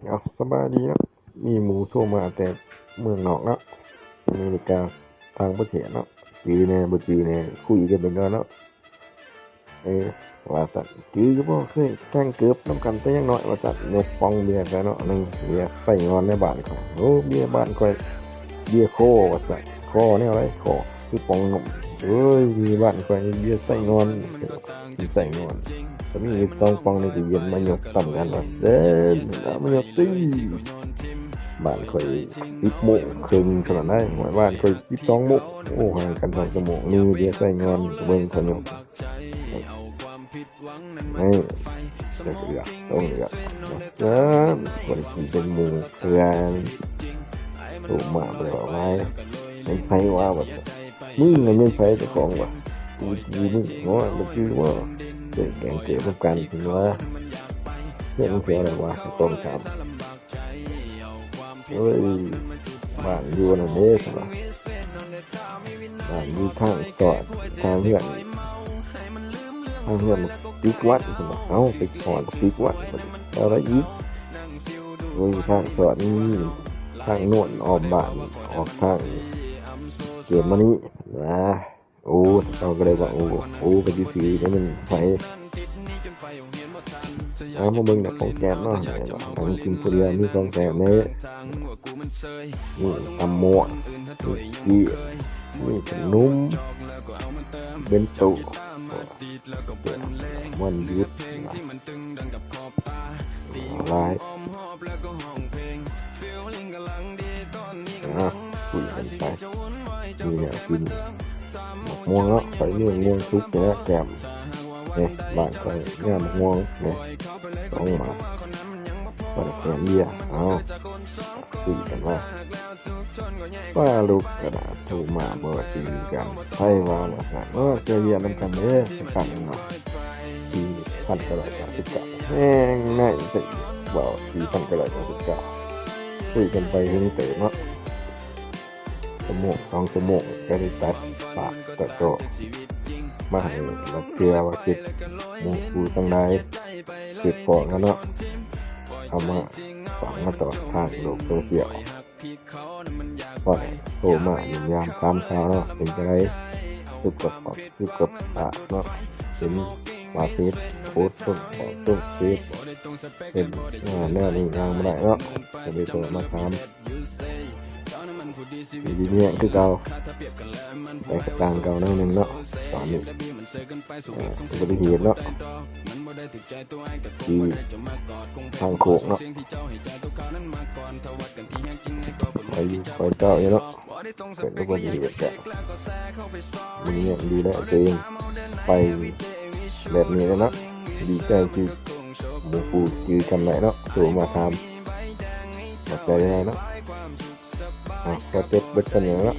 เอาสบายดีเนาะมีหมูโทรมาแต่เมืองนอกเนาะอเมริกาทางประเทศเนาะจือแน่บ่จือแน่คุยกันเป็นก่อนเนาะเออว่าสัตว์จือก็บ่เคยแข่งเกือบนำกันแต่อยังน้อยว่าสัตว์ยกปองเบียร์กันเนาะนึงเบียร์ใส่งอนในบ้านข่อยโอ้เบียร์บ้านข่อยเบียร์โคว่าสัตว์คอแนวไรคอคือปองนมเอ้ยมีบ้านข่อยเบียร์ใส่งอนใส่งอนก็มีอีก2ปองในตู้เย็นมายกต่ำกันว่าเด้อเอามายกติบ้านข่อย10 โมงครึ่งขนาดนั้นหวยบ้านข่อย12 โมงโอ้ห่างกัน2 ชั่วโมงนี่เบียร์ใส่งอนเบิ่งสนุกนี่จะเลือกต้องเลือกนะคนกินเป็นหมูเพื่อนถูกมาบ่ได้ว่าไว้ให้ไผว่าว่ามึงน่ะยังไผเจ้าของวะกูจีมึงว่าบ่จื้อว่าเกิดแกงเกิดพบกันถึงว่าเพื่อนมึงเสียอะไรวะต้องถามเอ้ยบ้านอยู่นั่นเด้สิว่าบ้านอยู่ทางจอดทางเพื่อนปิกวัดสิว่าเอ้าไปถอนปิกวัดอะไรอีกโอ้ยทางจอดนี่ทางโน่นออกบ้านออกทางเกียรมานี้นะโอ้เราก็เลยว่าโอ้ก็สิซื้อแล้วมันไผมาเบิ่งแต่ของแกมเนาะว่ามันกินผู้เดียวมีของแกมนี่ตำมั่วนี่มีขนมเบนโตวันหยุดหลายคุยกันไปมีแนวกินม่วงเนาะใส่เนื้อม่วงซุปเนี่ยแกมเนี่ยบ้านใส่เนื้อม่วงเนี่ยต้องมาใส่แกมเบี้ยเอาคุยกันว่าลูกกระดาษถูกมาบ่ตีกันไทยว่าแล้วกันเจอเยี่ยมกันเด้อกันเนาะปี1989แม่งง่ายสิบ่ปี1989คุยกันไปเรื่อยๆเนาะ2 ชั่วโมงก็ได้ตัดปากตัดโตมาให้เราเกลือว่าคิดหมูกูตั้งได้คิดปอกแล้วเนาะเอามาฝังมาต่อทางโลกโซเชียลพอโตมาอย่างยามตามข่าวเนาะเป็นจังได๋คือกับปากเนาะเป็นว่าเฟซโพสต์ต้นเฟซเป็นแนวนี้ทางบ่ได้เนาะก็เลยโทรมาถามดีเนี่ยคือเก่าแต่กระต่างเก่าหน่อยนึงเนาะตอนนี้อุบัติเหตุเนาะที่ทางโค้งเนาะไปเก่าอยู่เนาะเป็นอุบัติเหตุแกมันเนี่ยดีแล้วตัวเองไปแบบนี้แล้วเนาะดีใจที่หมู่ปู่คือกันไหนเนาะโทรมาถามบอกใจยังไงเนาะก็เจ็บเบิดกันอย่างเนาะ